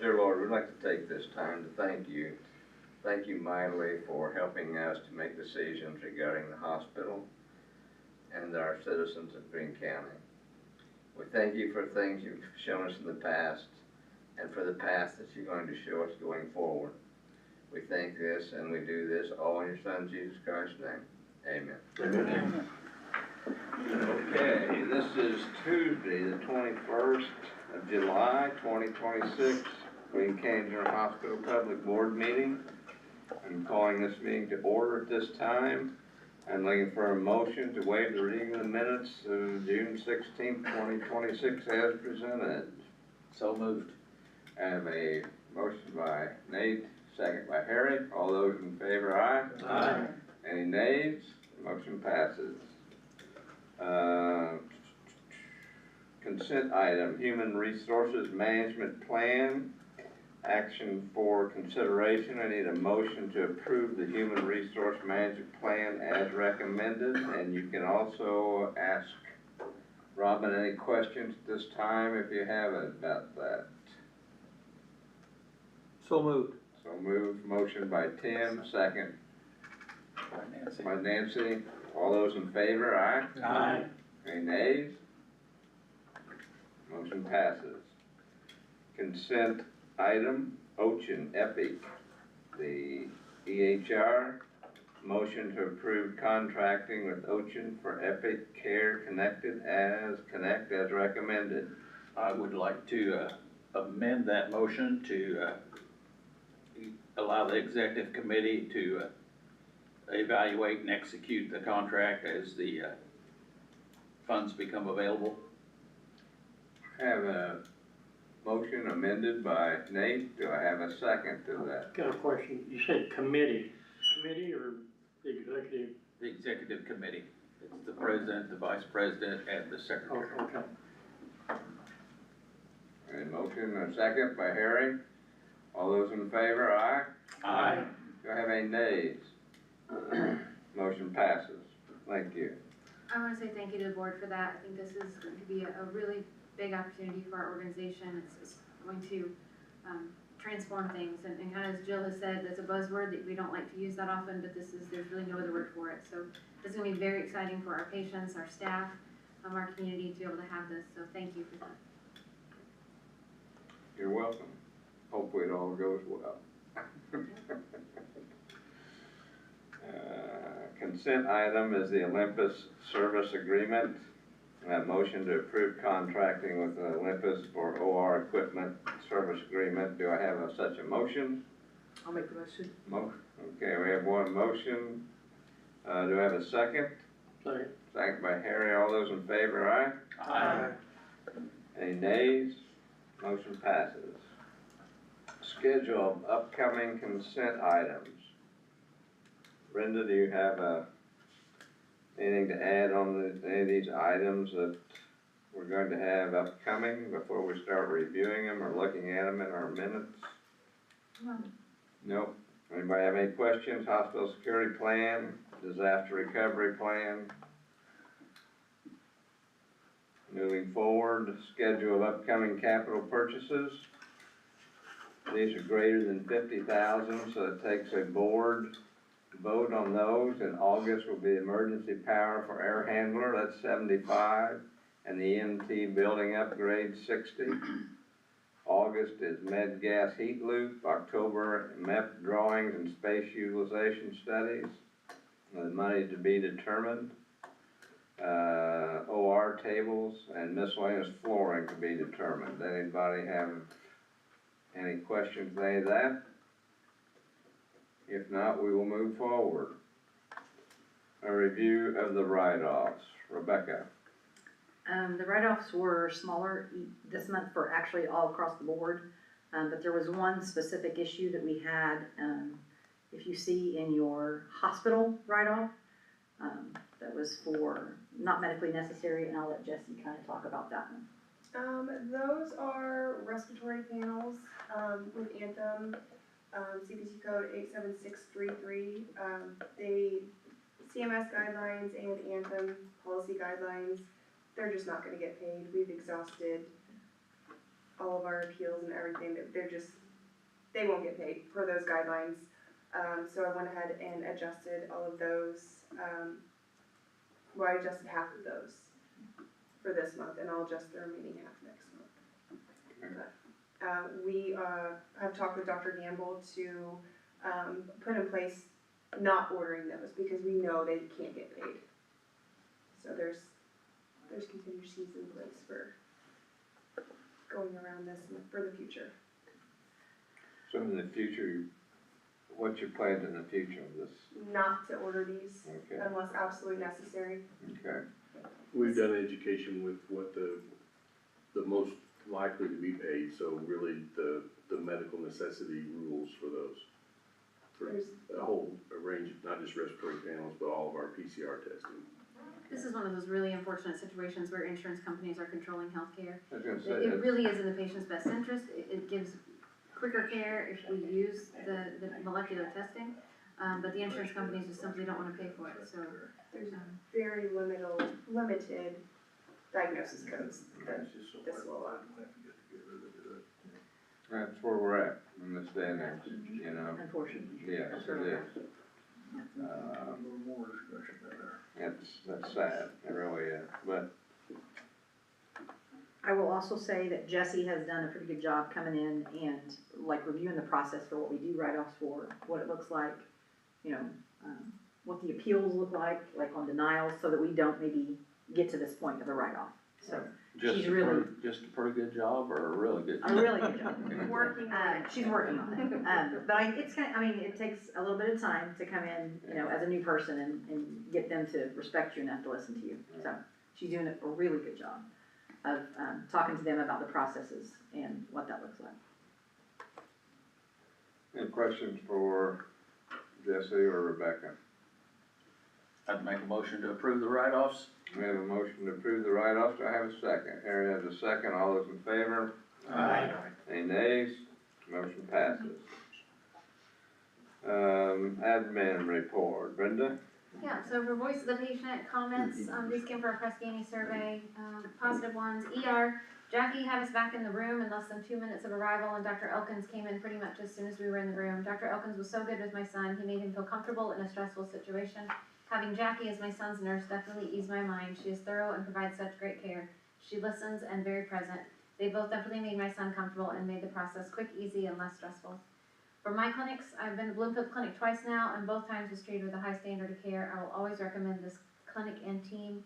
Dear Lord, we'd like to take this time to thank you. Thank you mightily for helping us to make decisions regarding the hospital and our citizens of Greene County. We thank you for things you've shown us in the past and for the path that you're going to show us going forward. We thank this and we do this all in your Son, Jesus Christ's name. Amen. Amen. Okay, this is Tuesday, the 21st of July, 2026, Greene County General Hospital Public Board meeting. I'm calling this meeting to order at this time. I'm looking for a motion to waive the reading of the minutes of June 16th, 2026 as presented. So moved. I have a motion by Nate, second by Harry. All those in favor, aye? Aye. Any nays? Motion passes. Consent item, Human Resources Management Plan. Action for consideration. I need a motion to approve the Human Resource Management Plan as recommended. And you can also ask Robin any questions at this time if you have about that. So moved. So moved. Motion by Tim, second by Nancy. All those in favor, aye? Aye. Any nays? Motion passes. Consent item, Ocean Epic, the EHR. Motion to approve contracting with Ocean for Epic Care Connect as recommended. I would like to amend that motion to allow the executive committee to evaluate and execute the contract as the funds become available. Have a motion amended by Nate. Do I have a second to that? Got a question. You said committee or the executive? The executive committee. It's the president, the vice president, and the secretary. Oh, okay. A motion and a second by Harry. All those in favor, aye? Aye. Do I have any nays? Motion passes. Thank you. I want to say thank you to the board for that. I think this is going to be a really big opportunity for our organization. It's going to transform things. And kind of as Jill has said, that's a buzzword that we don't like to use that often, but there's really no other word for it. So this is going to be very exciting for our patients, our staff, our community to be able to have this. So thank you for that. You're welcome. Hopefully it all goes well. Consent item is the Olympus Service Agreement. Motion to approve contracting with Olympus for OR Equipment Service Agreement. Do I have such a motion? I'll make the motion. Okay, we have one motion. Do I have a second? Second. Second by Harry. All those in favor, aye? Aye. Any nays? Motion passes. Schedule of upcoming consent items. Brenda, do you have anything to add on any of these items that we're going to have upcoming before we start reviewing them or looking at them in our minutes? No. Nope. Anybody have any questions? Hospital security plan, disaster recovery plan. Moving forward, schedule of upcoming capital purchases. These are greater than $50,000, so it takes a board vote on those. In August will be emergency power for air handler, that's 75, and the EMT building upgrade 60. August is med gas heat loop. October, MEP drawings and space utilization studies. The money to be determined. OR tables and miscellaneous flooring to be determined. Anybody have any questions with any of that? If not, we will move forward. A review of the write-offs. Rebecca. The write-offs were smaller this month for actually all across the board, but there was one specific issue that we had. If you see in your hospital write-off, that was for not medically necessary, and I'll let Jesse kind of talk about that one. Those are respiratory panels with Anthem, CPT code 87633. They CMS guidelines and Anthem policy guidelines, they're just not going to get paid. We've exhausted all of of our appeals and everything, they won't get paid per those guidelines. So I went ahead and adjusted all of those, I adjusted half of those for this month, and I'll adjust the remaining half next month. But, we, have talked with Dr. Gamble to, put in place not ordering those, because we know they can't get paid. So there's contingencies in place for going around this for the future. So in the future, what's your plan in the future of this? Not to order these Okay, unless absolutely necessary. okay, We've done education with what the most likely to be paid, so really the medical necessity rules for those. For a whole range, not just respiratory panels, but all of our PCR testing. This is one of those really unfortunate situations where insurance companies are controlling healthcare. I was gonna say, It that's, really is in the patient's best interest. It gives quicker care if we use the molecular testing, but the insurance companies just simply don't wanna pay for it, so. There's very limited diagnosis codes that this will allow. that's where we're at in this day and age, you know? Unfortunately. Yes, That's it where we're is. at. That's sad, it really is, but, I will also say that Jesse has done a pretty good job coming in and like reviewing the process for what we do write-offs for, what it looks like, you know, what the appeals look like on denials, so that we don't maybe get to this point of a write-off. So she's really, Just a pretty good job or a really good job? a really good job. Working on it. She's working on it. But it's kind of, it takes a little bit of time to come in, you know, as a new person and get them to respect you enough to listen to you. So she's doing a really good job of talking to them about the processes and what that looks like. any questions for Jesse or Rebecca? I'd make a motion to approve the write-offs. We have a motion to approve the write-off, do I have a second? Harry has a second, all those in favor? Aye. Any nays? Motion passes. Admin report, Brenda? Yeah, so for voice of the patient comments, these came from our Prescaney survey, positive ones. ER, Jackie had us back in the room in less than 2 minutes of arrival, and Dr. Elkins came in pretty much as soon as we were in the room. Dr. Elkins was so good with my son, he made him feel comfortable in a stressful situation. Having Jackie as my son's nurse definitely eased my mind. She is thorough and provides such great care. She listens and very present. They both definitely made my son comfortable and made the process quick, easy, and less stressful. For my clinics, I've been to Bloomfield Clinic twice now, and both times was treated with a high standard of care. I will always recommend this clinic and team.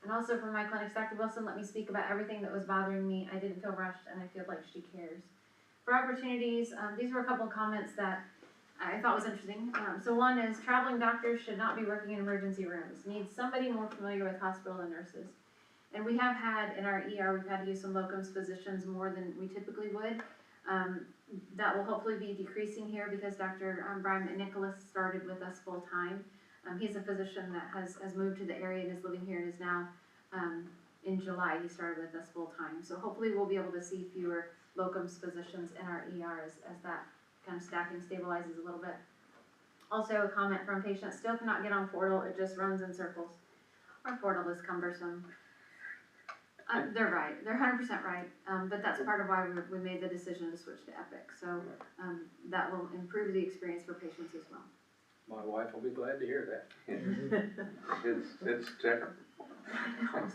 And also for my clinics, Dr. Wilson let me speak about everything that was bothering me. I didn't feel rushed, and I feel like she cares. For opportunities, these were a couple of comments that I thought was interesting. So one is traveling doctors should not be working in emergency rooms. Need somebody more familiar with hospital and nurses. And we have had, in our ER, we've had to use some locums physicians more than we typically would. That will hopefully be decreasing here because Dr. Brian McNicholas started with us full time. He's a physician that has moved to the area and is living here and is now, in July, he started with us full time. So hopefully we'll be able to see fewer locums physicians in our ER as that kind of staffing stabilizes a little bit. Also a comment from patients, still cannot get on portal, it just runs in circles. Our portal is cumbersome. They're right, they're 100% right, but that's part of why we made the decision to switch to Epic. So that will improve the experience for patients as well. My wife will be glad to hear that. It's terrible. I'm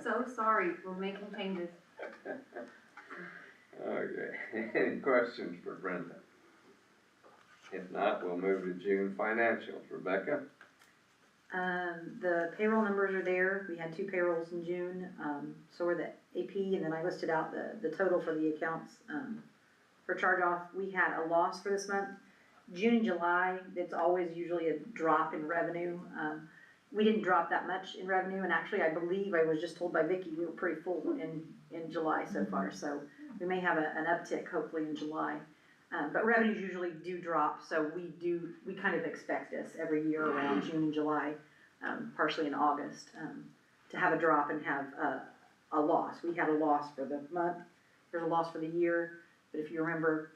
so sorry for making changes. Okay, any questions for Brenda? If not, we'll move to June financials. Rebecca? The payroll numbers are there. We had 2 payrolls in June. So were the AP, and then I listed out the total for the accounts. For charge off, we had a loss for this month. June and July, it's always usually a drop in revenue. We didn't drop that much in revenue, and actually I believe I was just told by Vicki we were pretty full in July so far. So we may have an uptick hopefully in July. But revenues usually do drop, so we kind of expect this every year around June and July, partially in August, to have a drop and have a loss. We had a loss for the month, there's a loss for the year, but if you remember,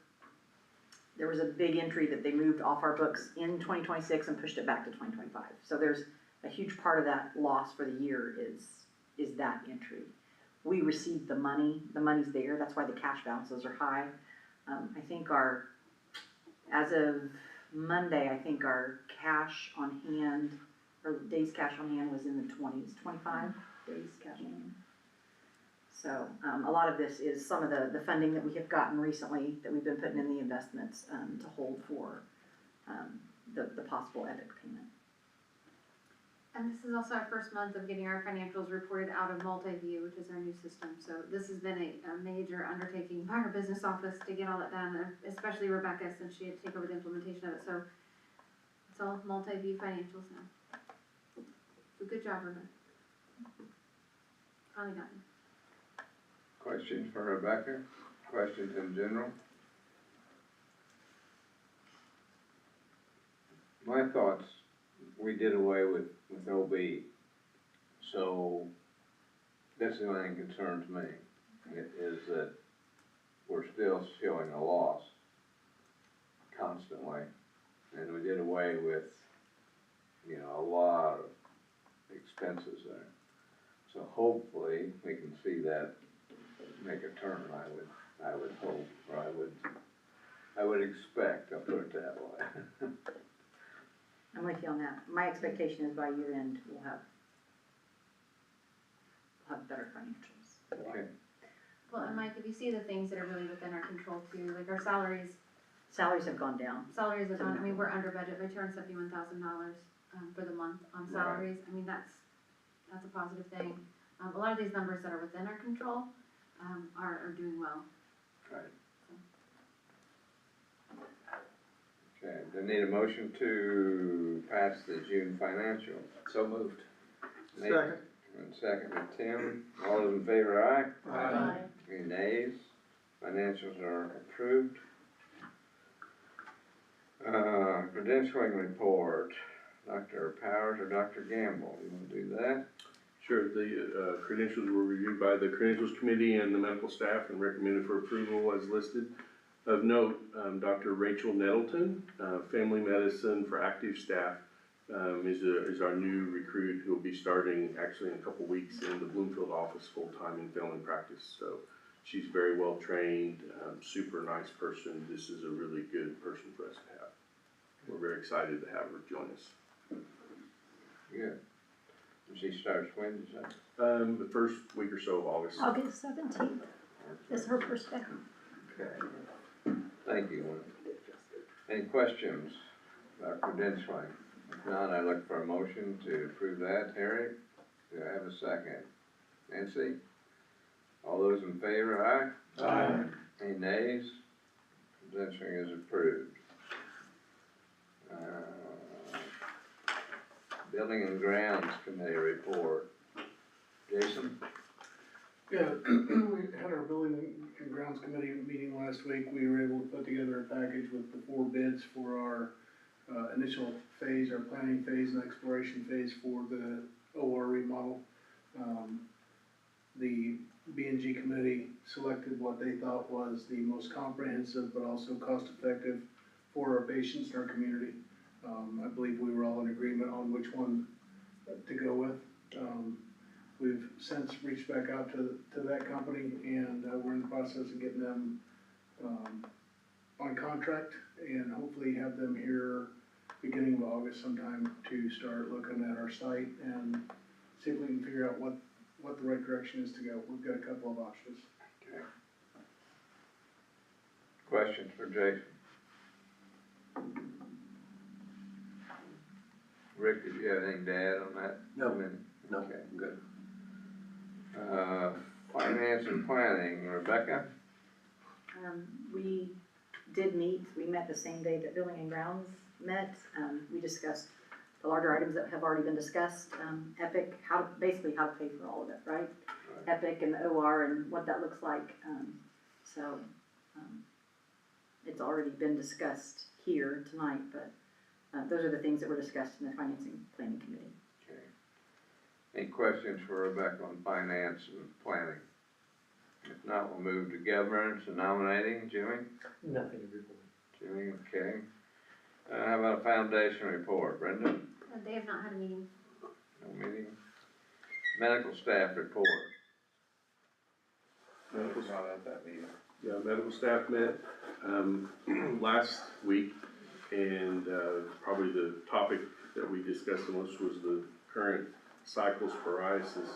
there was a big entry that they moved off our books in 2026 and pushed it back to 2025. So there's a huge part of that loss for the year is that entry. we received the money's there, that's why the cash balances are high. I think as of Monday, I think our cash on hand, or days cash on hand was in the 20s, 25 days cash on hand. So, a lot of this is some of the funding that we have gotten recently, that we've been putting in the investments, to hold for, the possible Epic payment. And this is also our first month of getting our financials reported out of Multiview, which is our new system. So this has been a major undertaking by our business office to get all that done, and especially Rebecca, since she had to take over the implementation of it. So it's all Multiview financials now. So good job, Rebecca. Finally got it. Questions for Rebecca? Questions in general? My thoughts, we did away with OB, so that's the only thing that concerns me, is that we're still showing a loss constantly, and we did away with, a lot of expenses there. So hopefully, we can see that make a turn, I would hope, or I would expect, I'll put it that way. I'm with you on that. My expectation is by year end, we'll have better financials. Okay. Well, and Mike, if you see the things that are really within our control too, like our salaries Salaries have gone down. are gone, I mean, we're under budget by $271,000, for the month on salaries. I mean, that's a positive thing. A lot of these numbers that are within our control, are doing well. Right. Okay, do I need a motion to pass the June financial? So moved. Nate, and second to Tim, all those in favor, aye? Aye. Any nays? Financials are approved. Credentialing report, Dr. Powers or Dr. Gamble, you wanna do that? Sure, the credentials were reviewed by the Credentials Committee and the medical staff and recommended for approval as listed. Of note, Dr. Rachel Nettleton, family medicine for active staff, is our new recruit who will be starting actually in a couple weeks in the Bloomfield office full-time in family practice. So she's very well trained, super nice person. This is a really good person for us to have. We're very excited to have her join us. Good. And she starts when, is that? The first week or so of August. August 17th is her first day. Okay. Thank you. Any questions about credentialing? If not, I look for a motion to approve that. Harry, do I have a second? Nancy? All those in favor, aye? Aye. Any nays? Credentialing is approved. Building and Grounds Committee report. Jason? Yeah, we had our building and grounds committee meeting last week. We were able to put together a package with the 4 bids for our initial phase, our planning phase and exploration phase for the OR remodel. The B&G committee selected what they thought was the most comprehensive but also cost-effective for our patients in our community. I believe we were all in agreement on which one to go with. We've since reached back out to that company, and we're in the process of getting them on contract, and hopefully have them here beginning of August sometime to start looking at our site and see if we can figure out what the right direction is to go. We've got a couple of options. Okay. Questions for Jason? Rick, did you have anything to add on that? No. No. Okay, good. Finance and planning, Rebecca? We did meet, we met the same day that Building and Grounds met. We discussed the larger items that have already been discussed, Epic, basically how to pay for all of it, right? Epic and the OR and what that looks like. It's already been discussed here tonight, but those are the things that were discussed in the Finance and Planning Committee. Okay. Any questions for Rebecca on finance and planning? If not, we'll move to governance and nominating. Jimmy? Nothing to report. Jimmy, okay. How about a foundation report? Brenda? They have not had a meeting. No meeting. Medical staff report. was not at that meeting. Yeah, medical staff met, last week, and, probably the topic that we discussed the most was the current cyclosporiasis,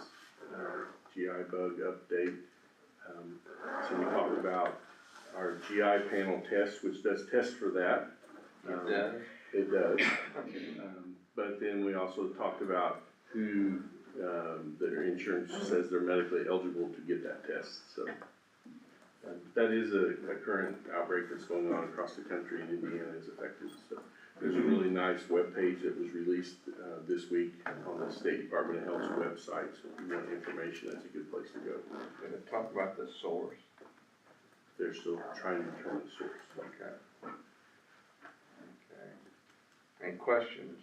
GI bug update. So we talked about our GI panel test, which does test for that. Yeah. It does. But then we also talked about who, their insurance says they're medically eligible to get that test, so. That is a current outbreak that's going on across the country, and Indiana is affected, so. There's a really nice webpage that was released, this week on the State Department of Health's website, so if you want information, that's a good place to go. Did it talk about the source? They're still trying to determine the source. Okay. Okay. Any questions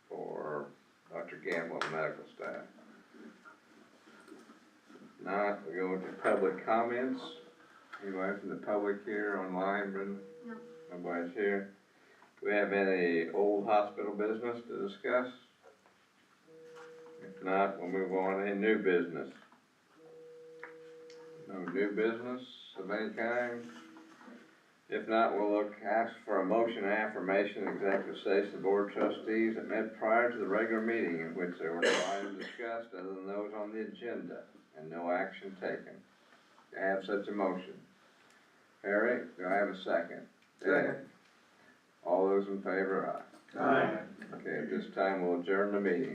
for Dr. Gamble and medical staff? If not, we go into public comments. Anybody from the public here online, Brenda? No. Nobody's here. Do we have any old hospital business to discuss? If not, we'll move on to new business. No new business of any kind? If not, we'll ask for a motion and affirmation in executive session of the board of trustees that met prior to the regular meeting in which there were no items discussed other than those on the agenda and no action taken. Do I have such a motion? Harry, do I have a second? Second. All those in favor, aye. Aye. Okay, at this time, we'll adjourn the meeting.